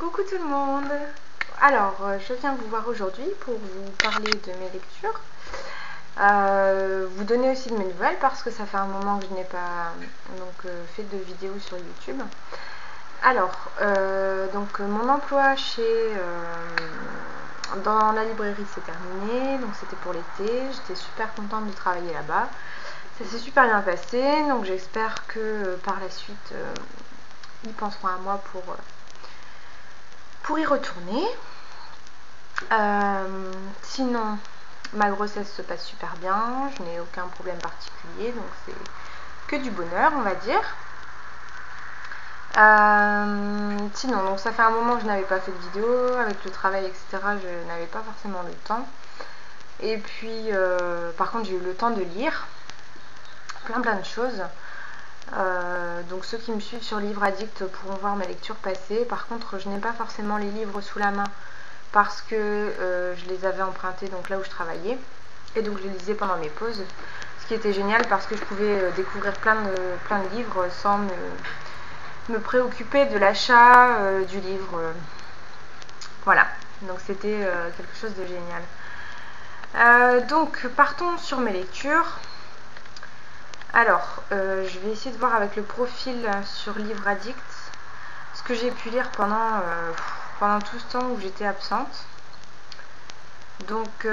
Coucou tout le monde. Alors, je viens vous voir aujourd'hui pour vous parler de mes lectures. Vous donner aussi de mes nouvelles parce que ça fait un moment que je n'ai pas fait de vidéos sur YouTube. Alors, mon emploi dans la librairie c'est terminé, donc c'était pour l'été. J'étais super contente de travailler là-bas. Ça s'est super bien passé, donc j'espère que par la suite ils penseront à moi pour y retourner. Sinon, ma grossesse se passe super bien, je n'ai aucun problème particulier, donc c'est que du bonheur, on va dire. Sinon, donc ça fait un moment que je n'avais pas fait de vidéo, avec le travail, etc. Je n'avais pas forcément le temps. Et puis, par contre, j'ai eu le temps de lire plein de choses. Donc ceux qui me suivent sur Livre Addict pourront voir mes lectures passer. Par contre, je n'ai pas forcément les livres sous la main parce que je les avais empruntés donc là où je travaillais, et donc je les lisais pendant mes pauses, ce qui était génial parce que je pouvais découvrir plein de livres sans me préoccuper de l'achat du livre. Voilà, donc c'était quelque chose de génial. Donc partons sur mes lectures. Alors, je vais essayer de voir avec le profil sur Livre Addict ce que j'ai pu lire pendant tout ce temps où j'étais absente. Donc, ouais,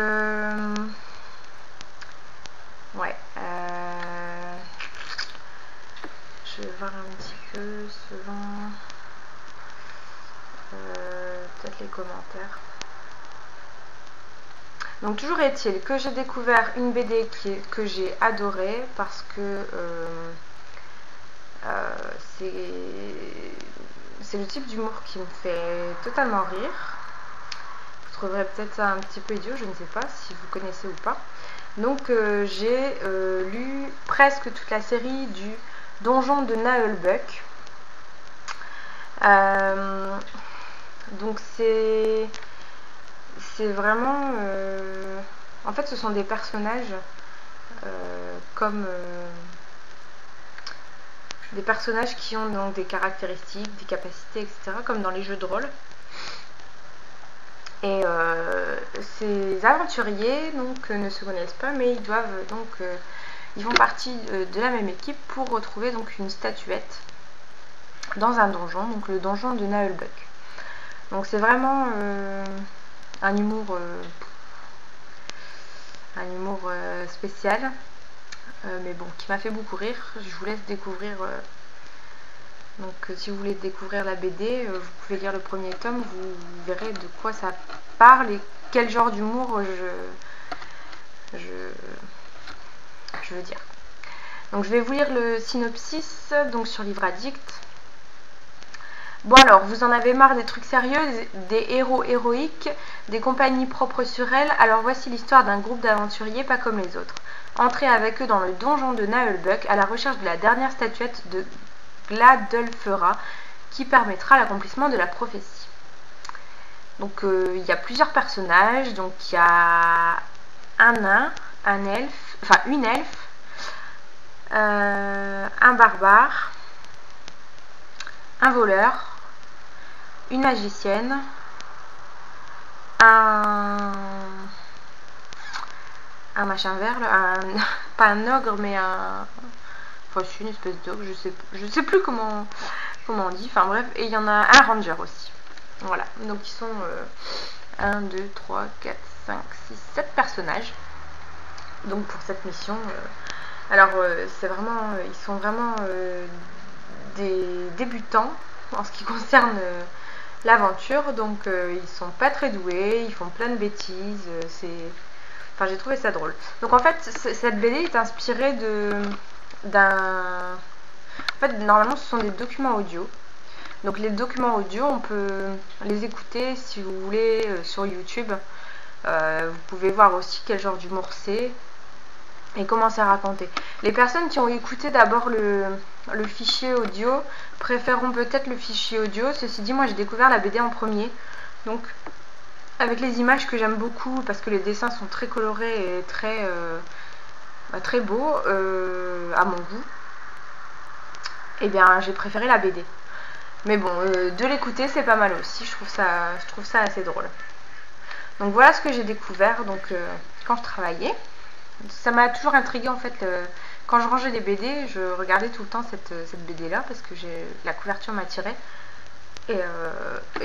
je vais voir un petit peu selon peut-être les commentaires. Donc toujours est-il que j'ai découvert une BD que j'ai adorée parce que c'est le type d'humour qui me fait totalement rire. Vous trouverez peut-être ça un petit peu idiot, je ne sais pas si vous connaissez ou pas. Donc j'ai lu presque toute la série du Donjon de Naheulbeuk. Donc c'est vraiment en fait ce sont des personnages comme des personnages qui ont donc des caractéristiques, des capacités, etc., comme dans les jeux de rôle. Et ces aventuriers donc ne se connaissent pas, mais ils doivent ils font partie de la même équipe pour retrouver donc une statuette dans un donjon, donc le donjon de Naheulbeuk. Donc c'est vraiment un humour spécial, mais bon, qui m'a fait beaucoup rire. Je vous laisse découvrir. Donc si vous voulez découvrir la BD, vous pouvez lire le premier tome, vous verrez de quoi ça parle et quel genre d'humour je veux dire. Donc je vais vous lire le synopsis donc sur Livre Addict. Bon alors, vous en avez marre des trucs sérieux, des héros héroïques, des compagnies propres sur elles, alors voici l'histoire d'un groupe d'aventuriers pas comme les autres. Entrez avec eux dans le donjon de Naheulbeuk à la recherche de la dernière statuette de Gladulfera qui permettra l'accomplissement de la prophétie. Donc il y a plusieurs personnages, donc il y a un nain, un elfe, enfin une elfe, un barbare, un voleur, une magicienne, un machin vert, pas un ogre mais enfin c'est une espèce d'ogre, je sais plus comment on dit, enfin bref, et il y en a un ranger aussi. Voilà, donc ils sont 1, 2, 3, 4, 5, 6, 7 personnages donc pour cette mission. Alors c'est vraiment, ils sont vraiment des débutants en ce qui concerne l'aventure, donc ils sont pas très doués, ils font plein de bêtises, enfin j'ai trouvé ça drôle. Donc en fait cette BD est inspirée en fait normalement ce sont des documents audio. Donc les documents audio on peut les écouter si vous voulez sur YouTube. Vous pouvez voir aussi quel genre d'humour c'est et comment c'est raconté. Les personnes qui ont écouté d'abord le fichier audio préféreront peut-être le fichier audio. Ceci dit, moi j'ai découvert la BD en premier, donc avec les images que j'aime beaucoup parce que les dessins sont très colorés et très beaux à mon goût. Et bien j'ai préféré la BD. Mais bon, de l'écouter, c'est pas mal aussi. Je trouve ça assez drôle. Donc voilà ce que j'ai découvert quand je travaillais. Ça m'a toujours intriguée en fait. Quand je rangeais des BD, je regardais tout le temps cette BD là parce que la couverture m'attirait. Et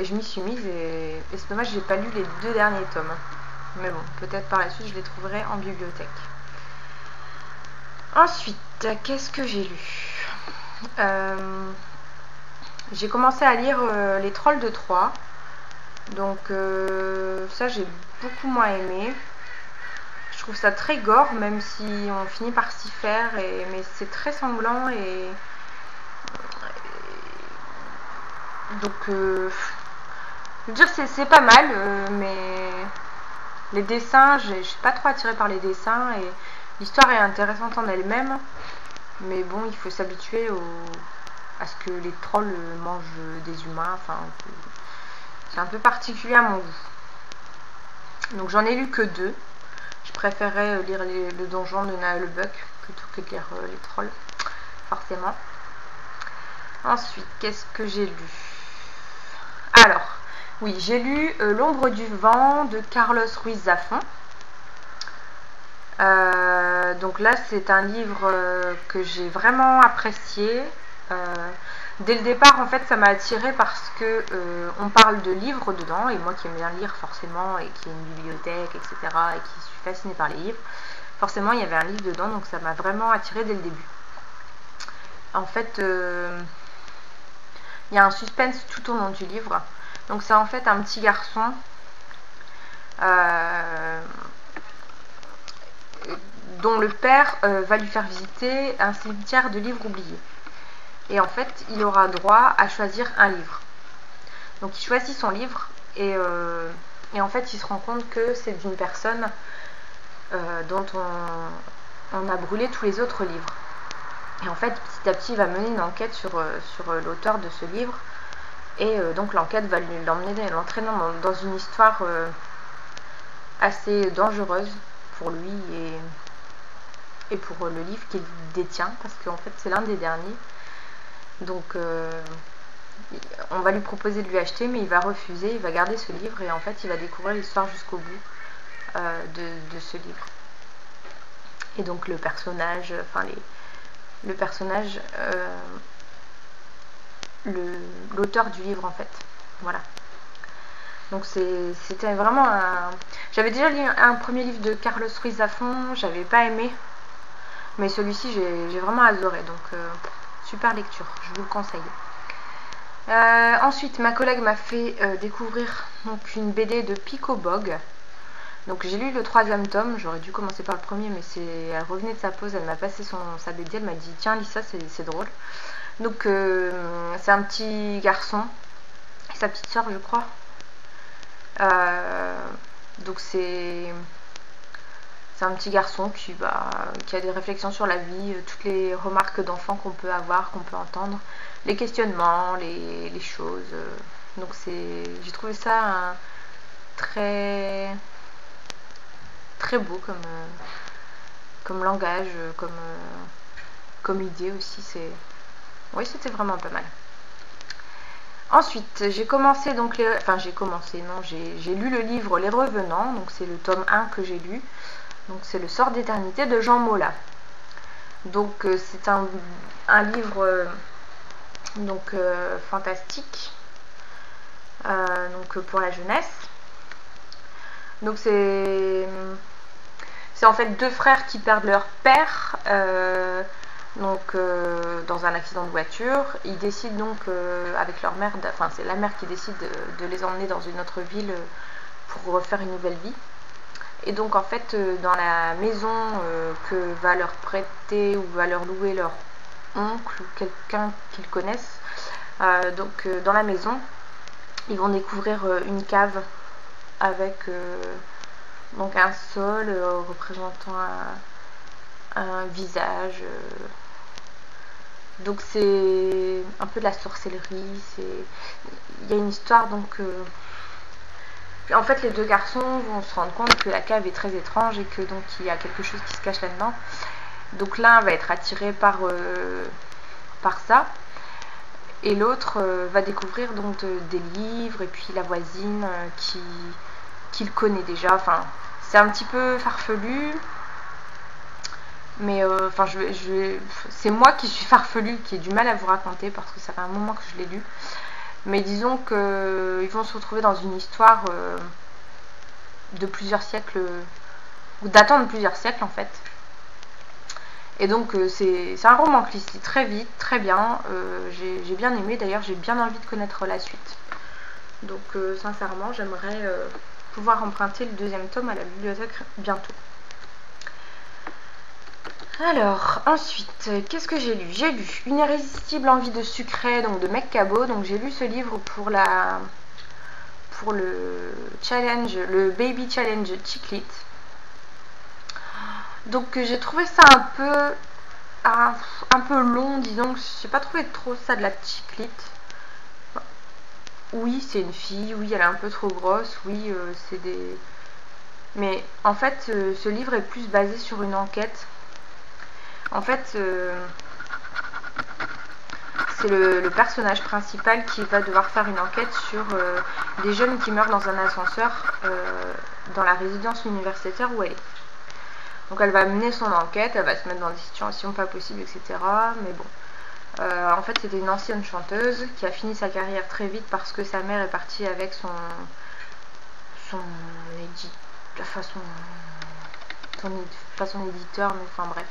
je m'y suis mise et c'est dommage, j'ai pas lu les 2 derniers tomes. Mais bon, peut-être par la suite je les trouverai en bibliothèque. Ensuite, qu'est-ce que j'ai lu? J'ai commencé à lire Les Trolls de Troie. Donc ça j'ai beaucoup moins aimé. Je trouve ça très gore, même si on finit par s'y faire, mais c'est très sanglant donc je veux dire c'est pas mal, mais les dessins, je suis pas trop attirée par les dessins et l'histoire est intéressante en elle-même, mais bon, il faut s'habituer à ce que les trolls mangent des humains. Enfin, c'est un peu particulier à mon goût. Donc j'en ai lu que 2. Je préférais lire le donjon de Naheulbeuk plutôt que de lire les trolls, forcément. Ensuite, qu'est-ce que j'ai lu? Alors, oui, j'ai lu L'ombre du vent de Carlos Ruiz Zafón. Donc là, c'est un livre que j'ai vraiment apprécié. Dès le départ, en fait, ça m'a attirée parce que on parle de livres dedans, et moi qui aime bien lire forcément, et qui ai une bibliothèque, etc., et qui suis fascinée par les livres, forcément, il y avait un livre dedans, donc ça m'a vraiment attirée dès le début. En fait, il y a un suspense tout au long du livre. Donc c'est en fait un petit garçon dont le père va lui faire visiter un cimetière de livres oubliés. Et en fait, il aura droit à choisir un livre. Donc il choisit son livre et en fait, il se rend compte que c'est d'une personne dont on a brûlé tous les autres livres. Et en fait, petit à petit, il va mener une enquête sur l'auteur de ce livre. Et donc l'enquête va l'entraîner dans une histoire assez dangereuse pour lui et pour le livre qu'il détient, parce qu'en fait c'est l'un des derniers. Donc on va lui proposer de lui acheter, mais il va refuser, il va garder ce livre et en fait il va découvrir l'histoire jusqu'au bout de ce livre. Et donc le personnage, l'auteur du livre en fait, voilà. Donc c'était vraiment j'avais déjà lu un premier livre de Carlos Ruiz Zafón, j'avais pas aimé, mais celui-ci j'ai vraiment adoré, donc super lecture, je vous le conseille. Ensuite, ma collègue m'a fait découvrir donc une BD de Pico Bog. Donc j'ai lu le 3e tome, j'aurais dû commencer par le premier, mais elle revenait de sa pause, elle m'a passé sa BD, elle m'a dit tiens lis ça, c'est drôle. Donc c'est un petit garçon et sa petite soeur je crois. Donc c'est un petit garçon qui a des réflexions sur la vie, toutes les remarques d'enfants qu'on peut avoir, qu'on peut entendre, les questionnements, les choses. Donc j'ai trouvé ça très très beau comme langage, comme idée aussi. Oui, c'était vraiment pas mal. Ensuite, j'ai commencé donc j'ai lu le livre Les Revenants, donc c'est le tome 1 que j'ai lu. Donc c'est Le Sort d'éternité de Jean Mola. Donc c'est un livre fantastique, donc pour la jeunesse. Donc c'est en fait 2 frères qui perdent leur père dans un accident de voiture. Ils décident donc avec leur mère, c'est la mère qui décide de les emmener dans une autre ville pour refaire une nouvelle vie. Et donc en fait dans la maison que va leur prêter ou va leur louer leur oncle ou quelqu'un qu'ils connaissent, dans la maison ils vont découvrir une cave avec donc un sol représentant un visage. Donc c'est un peu de la sorcellerie. Il y a une histoire donc. En fait, les 2 garçons vont se rendre compte que la cave est très étrange et que donc il y a quelque chose qui se cache là-dedans. Donc l'un va être attiré par ça Et l'autre va découvrir donc des livres, et puis la voisine qui le connaît déjà. Enfin, c'est un petit peu farfelu, mais enfin, c'est moi qui suis farfelu, qui ai du mal à vous raconter parce que ça fait un moment que je l'ai lu. Mais disons qu'ils vont se retrouver dans une histoire de plusieurs siècles, ou datant de plusieurs siècles en fait. Et donc c'est un roman qui se lit très vite, très bien. J'ai bien aimé, d'ailleurs j'ai bien envie de connaître la suite. Donc sincèrement j'aimerais pouvoir emprunter le deuxième tome à la bibliothèque bientôt. Alors ensuite, qu'est-ce que j'ai lu? J'ai lu Une irrésistible envie de sucré, donc de Meg Cabot. Donc j'ai lu ce livre pour le challenge, le Baby Challenge Chiclet. Donc j'ai trouvé ça un peu long, disons. J'ai pas trouvé trop ça de la chiclite. Oui, c'est une fille, oui, elle est un peu trop grosse, oui, c'est des... Mais en fait, ce livre est plus basé sur une enquête. En fait, c'est le personnage principal qui va devoir faire une enquête sur des jeunes qui meurent dans un ascenseur dans la résidence universitaire où elle est. Donc elle va mener son enquête, elle va se mettre dans des situations pas possibles, etc. Mais bon, en fait c'était une ancienne chanteuse qui a fini sa carrière très vite parce que sa mère est partie avec son éditeur, mais enfin bref.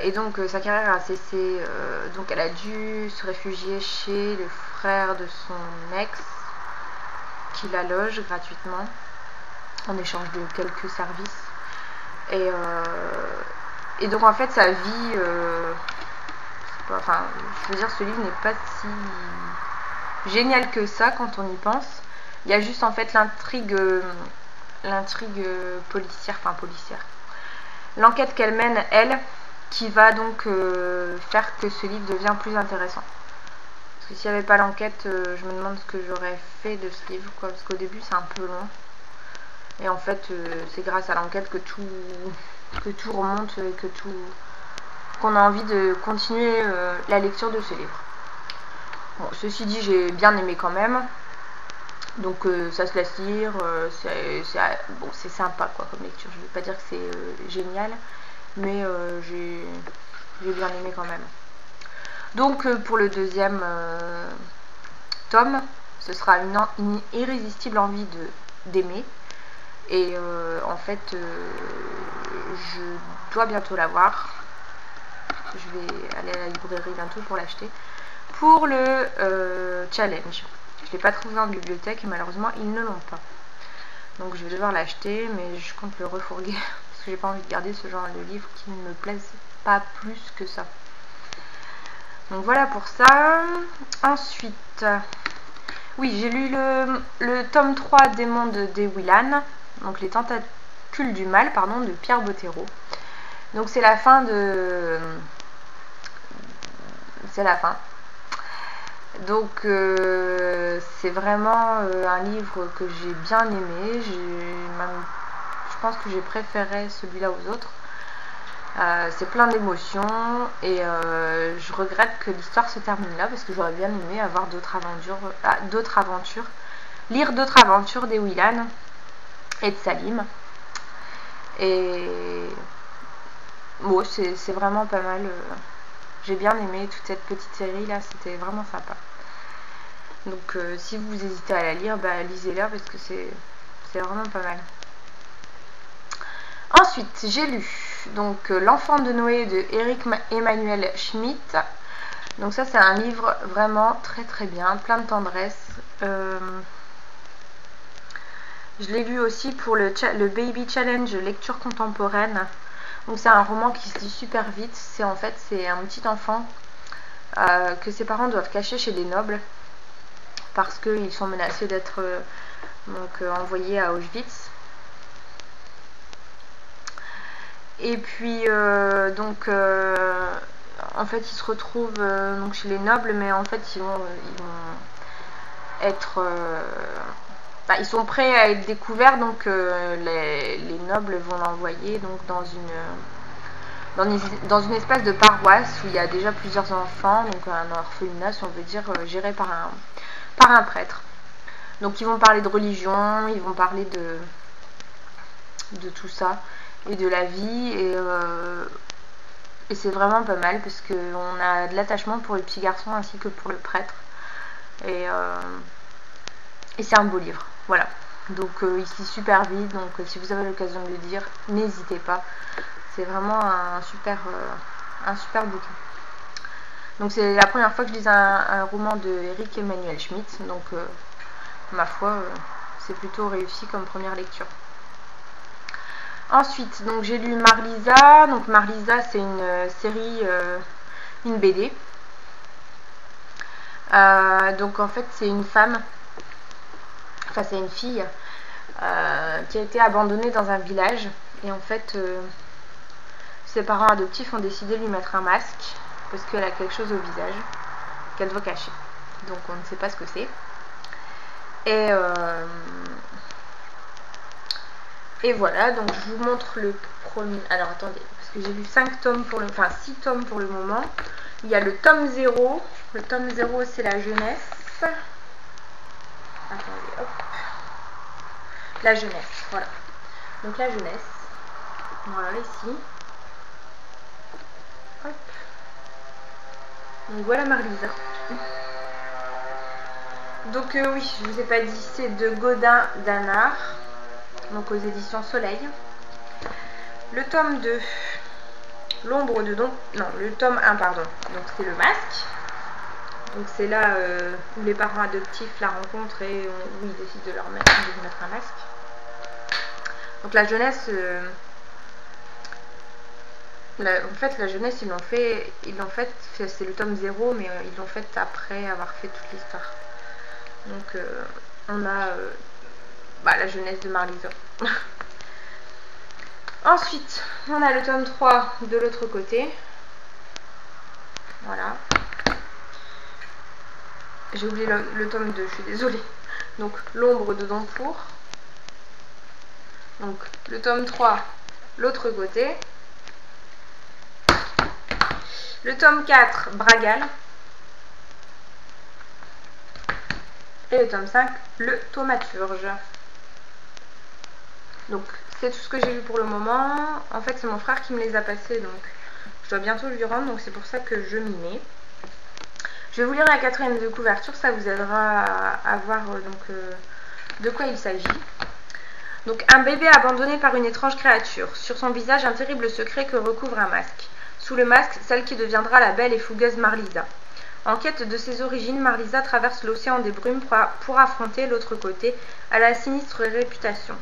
Et donc sa carrière a cessé, donc elle a dû se réfugier chez le frère de son ex qui la loge gratuitement en échange de quelques services. Et donc en fait sa vie, enfin je veux dire, ce livre n'est pas si génial que ça quand on y pense. Il y a juste en fait l'intrigue policière, l'enquête qu'elle mène elle, qui va donc faire que ce livre devient plus intéressant. Parce que s'il n'y avait pas l'enquête, je me demande ce que j'aurais fait de ce livre, quoi, parce qu'au début c'est un peu long. Et en fait, c'est grâce à l'enquête que tout remonte et qu'on a envie de continuer la lecture de ce livre. Bon, ceci dit, j'ai bien aimé quand même. Donc ça se laisse lire, c'est sympa quoi comme lecture. Je ne vais pas dire que c'est génial, mais j'ai bien aimé quand même. Donc pour le deuxième tome, ce sera une irrésistible envie d'aimer. Et en fait, je dois bientôt l'avoir. Je vais aller à la librairie bientôt pour l'acheter. Pour le challenge. Je ne l'ai pas trouvé en bibliothèque et malheureusement, ils ne l'ont pas. Donc je vais devoir l'acheter, mais je compte le refourguer. Parce que j'ai pas envie de garder ce genre de livre qui ne me plaise pas plus que ça. Donc voilà pour ça. Ensuite, oui, j'ai lu le tome 3 des mondes des Willan. Donc les tentacules du mal, pardon, de Pierre Bottero. Donc c'est la fin de... C'est la fin. Donc c'est vraiment un livre que j'ai bien aimé. Je pense que j'ai préféré celui-là aux autres. C'est plein d'émotions et je regrette que l'histoire se termine là parce que j'aurais bien aimé avoir d'autres aventures, lire d'autres aventures des Willan et de Salim. Et bon, c'est vraiment pas mal. J'ai bien aimé toute cette petite série là, c'était vraiment sympa. Donc si vous hésitez à la lire, bah, lisez-la parce que c'est vraiment pas mal. Ensuite, j'ai lu donc L'enfant de Noé de Eric Emmanuel Schmitt. Donc ça c'est un livre vraiment très très bien, plein de tendresse. Je l'ai lu aussi pour le Baby Challenge lecture contemporaine. Donc c'est un roman qui se lit super vite. C'est un petit enfant que ses parents doivent cacher chez des nobles parce qu'ils sont menacés d'être envoyés à Auschwitz. Et puis en fait ils se retrouvent donc chez les nobles, mais en fait ils vont être ils sont prêts à être découverts, donc les nobles vont l'envoyer donc dans une espèce de paroisse où il y a déjà plusieurs enfants, donc un orphelinat, si on veut dire, géré par un prêtre. Donc ils vont parler de religion, ils vont parler de tout ça et de la vie, et c'est vraiment pas mal parce qu'on a de l'attachement pour le petit garçon ainsi que pour le prêtre, et c'est un beau livre, voilà. Donc il se lit super vite, donc si vous avez l'occasion de le lire, n'hésitez pas, c'est vraiment un super bouquin. Donc c'est la première fois que je lis un roman de Eric Emmanuel Schmitt, donc ma foi c'est plutôt réussi comme première lecture. Ensuite, donc j'ai lu Marlysa. Donc Marlysa, c'est une série, une BD. Donc en fait, c'est une femme, enfin c'est une fille qui a été abandonnée dans un village. Et en fait, ses parents adoptifs ont décidé de lui mettre un masque parce qu'elle a quelque chose au visage qu'elle doit cacher. Donc on ne sait pas ce que c'est. Et voilà, donc je vous montre le premier. Alors attendez, parce que j'ai lu 6 tomes pour le moment. Il y a le tome 0. Le tome 0, c'est la jeunesse. Attendez, hop. La jeunesse, voilà. Donc la jeunesse. Voilà, ici. Hop. Donc voilà Marlysa. Donc oui, je vous ai pas dit, c'est de Gaudin Danard. Donc aux éditions Soleil. Le tome 2, l'ombre de Don... Non, le tome 1, pardon. Donc c'est le masque. Donc c'est là où les parents adoptifs la rencontrent et où ils décident de lui mettre un masque. Donc la jeunesse... en fait, la jeunesse, ils l'ont fait, c'est le tome 0, mais ils l'ont fait après avoir fait toute l'histoire. Donc on a... la jeunesse de Marlysa. Ensuite, on a le tome 3 de l'autre côté. Voilà. J'ai oublié le tome 2, je suis désolée. Donc, l'ombre de Donfour. Donc, le tome 3, l'autre côté. Le tome 4, Bragal. Et le tome 5, le thaumaturge. Donc c'est tout ce que j'ai vu pour le moment. En fait c'est mon frère qui me les a passés, donc je dois bientôt lui rendre, donc c'est pour ça que je m'y mets. Je vais vous lire la 4e de couverture, ça vous aidera à voir de quoi il s'agit. Donc un bébé abandonné par une étrange créature. Sur son visage un terrible secret que recouvre un masque. Sous le masque, celle qui deviendra la belle et fougueuse Marlysa. En quête de ses origines, Marlysa traverse l'océan des brumes pour affronter l'autre côté à la sinistre réputation.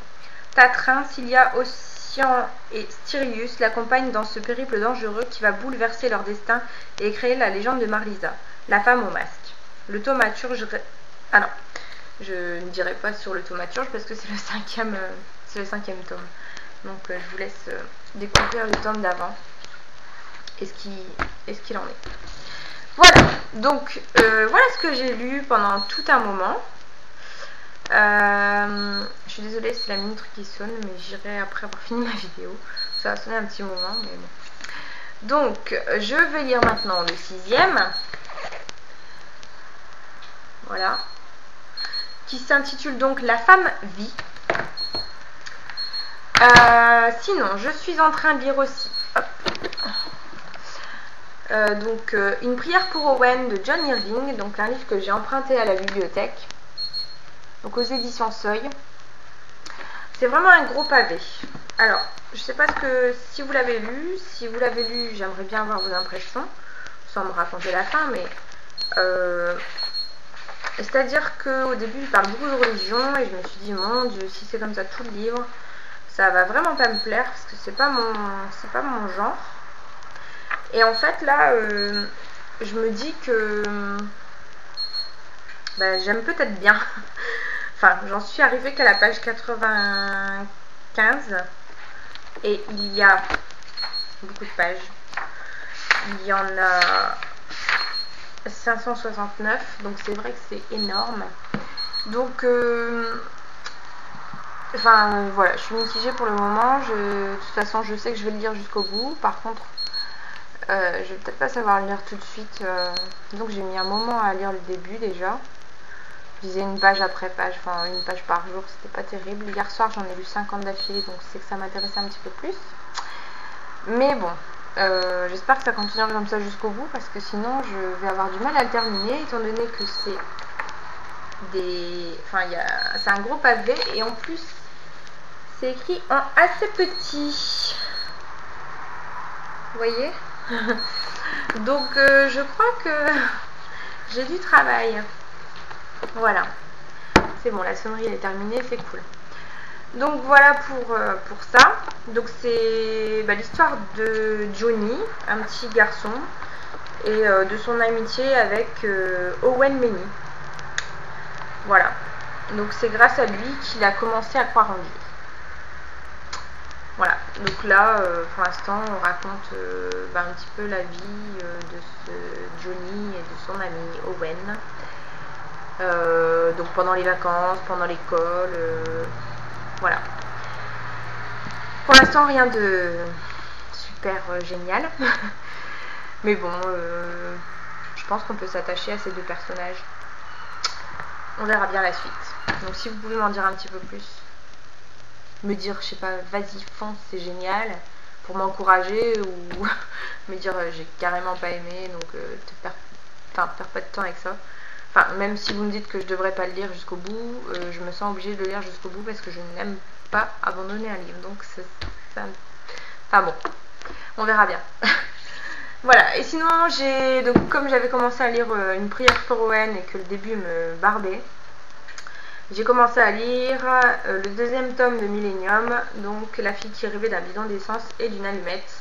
Tatrin, Cilia, Ossian et Styrius l'accompagnent dans ce périple dangereux qui va bouleverser leur destin et créer la légende de Marlysa, la femme au masque. Le thaumaturge... Ah non, je ne dirai pas sur le thaumaturge parce que c'est le 5e tome. Donc je vous laisse découvrir le tome d'avant et ce qu'il en est. Voilà, donc voilà ce que j'ai lu pendant tout un moment. Je suis désolée, c'est la minute qui sonne, mais j'irai après avoir fini ma vidéo. Ça va sonner un petit moment, mais bon. Donc, je vais lire maintenant le 6e. Voilà. Qui s'intitule donc La femme vit. Sinon, je suis en train de lire aussi. Hop. Donc, Une prière pour Owen de John Irving. Donc, un livre que j'ai emprunté à la bibliothèque. Donc aux éditions Seuil. C'est vraiment un gros pavé. Alors, je sais pas si vous l'avez lu. Si vous l'avez lu, j'aimerais bien avoir vos impressions, sans me raconter la fin, mais c'est-à-dire qu'au début, il parle beaucoup de religion et je me suis dit, mon Dieu, si c'est comme ça tout le livre, ça va vraiment pas me plaire parce que c'est pas mon genre. Et en fait, là, je me dis que j'aime peut-être bien. Enfin, j'en suis arrivée qu'à la page 95 et il y a beaucoup de pages. Il y en a 569, donc c'est vrai que c'est énorme. Donc, enfin voilà, je suis mitigée pour le moment. De toute façon, je sais que je vais le lire jusqu'au bout. Par contre, Je vais peut-être pas savoir lire tout de suite. Donc j'ai mis un moment à lire le début déjà. Je lisais une page après page, enfin une page par jour, c'était pas terrible. Hier soir j'en ai lu 50 d'affilée, donc c'est que ça m'intéressait un petit peu plus. Mais bon, j'espère que ça continuera comme ça jusqu'au bout, parce que sinon je vais avoir du mal à le terminer, étant donné que c'est enfin c'est un gros pavé, et en plus c'est écrit en assez petit. Vous voyez? Donc je crois que j'ai du travail. Voilà, c'est bon, la sonnerie elle est terminée, c'est cool. Donc voilà pour ça. Donc c'est l'histoire de Johnny, un petit garçon, et de son amitié avec Owen Meny. Voilà, donc c'est grâce à lui qu'il a commencé à croire en Dieu. Voilà, donc là pour l'instant on raconte un petit peu la vie de ce Johnny et de son ami Owen. Donc pendant les vacances, pendant l'école, voilà. Pour l'instant rien de super génial, mais bon, je pense qu'on peut s'attacher à ces deux personnages. On verra bien la suite. Donc si vous pouvez m'en dire un petit peu plus, me dire, je sais pas, vas-y fonce, c'est génial, pour m'encourager, ou me dire j'ai carrément pas aimé, donc perds pas de temps avec ça. Enfin, même si vous me dites que je devrais pas le lire jusqu'au bout, je me sens obligée de le lire jusqu'au bout parce que je n'aime pas abandonner un livre. Donc ça... Enfin bon, on verra bien. Voilà, et sinon donc comme j'avais commencé à lire Une prière pour Owen et que le début me barbait, j'ai commencé à lire le deuxième tome de Millennium, donc La fille qui rêvait d'un bidon d'essence et d'une allumette,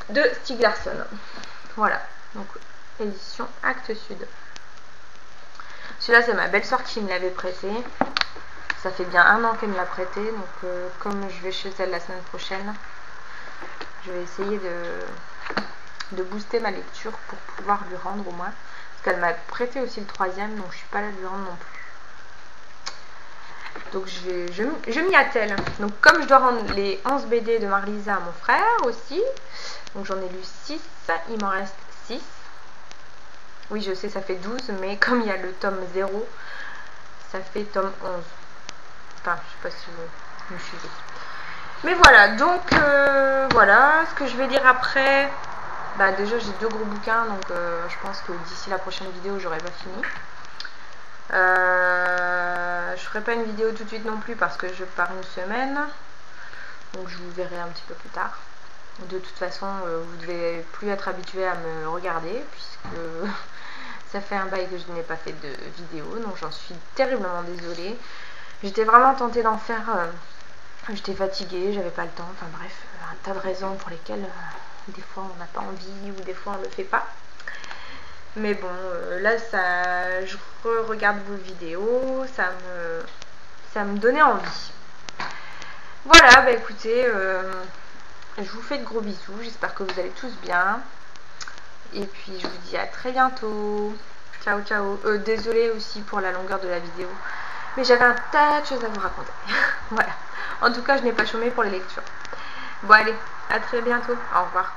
de Stieg Larsson. Voilà, donc édition Actes Sud. Celui-là c'est ma belle-sœur qui me l'avait prêté. Ça fait bien 1 an qu'elle me l'a prêté, donc comme je vais chez elle la semaine prochaine, je vais essayer de booster ma lecture pour pouvoir lui rendre au moins. Parce qu'elle m'a prêté aussi le 3e, donc je suis pas là de lui rendre non plus. Donc je m'y attelle. Donc comme je dois rendre les 11 BD de Marlisa à mon frère aussi, donc j'en ai lu 6, il m'en reste 6. Oui je sais ça fait 12, mais comme il y a le tome 0, ça fait tome 11. Enfin je sais pas si vous me suivez. Mais voilà, donc voilà, ce que je vais lire après, déjà j'ai 2 gros bouquins, donc je pense que d'ici la prochaine vidéo j'aurai pas fini. Je ferai pas une vidéo tout de suite non plus parce que je pars une semaine, donc je vous verrai un petit peu plus tard. De toute façon vous devez plus être habitué à me regarder puisque ça fait un bail que je n'ai pas fait de vidéo, donc j'en suis terriblement désolée. J'étais vraiment tentée d'en faire, j'étais fatiguée, j'avais pas le temps, enfin bref, un tas de raisons pour lesquelles des fois on n'a pas envie ou des fois on le fait pas. Mais bon, là je regarde vos vidéos, ça me donnait envie. Voilà, écoutez, je vous fais de gros bisous, j'espère que vous allez tous bien. Et puis je vous dis à très bientôt. Ciao ciao. Désolée aussi pour la longueur de la vidéo, mais j'avais un tas de choses à vous raconter. Voilà. En tout cas, je n'ai pas chômé pour les lectures. Bon allez, à très bientôt. Au revoir.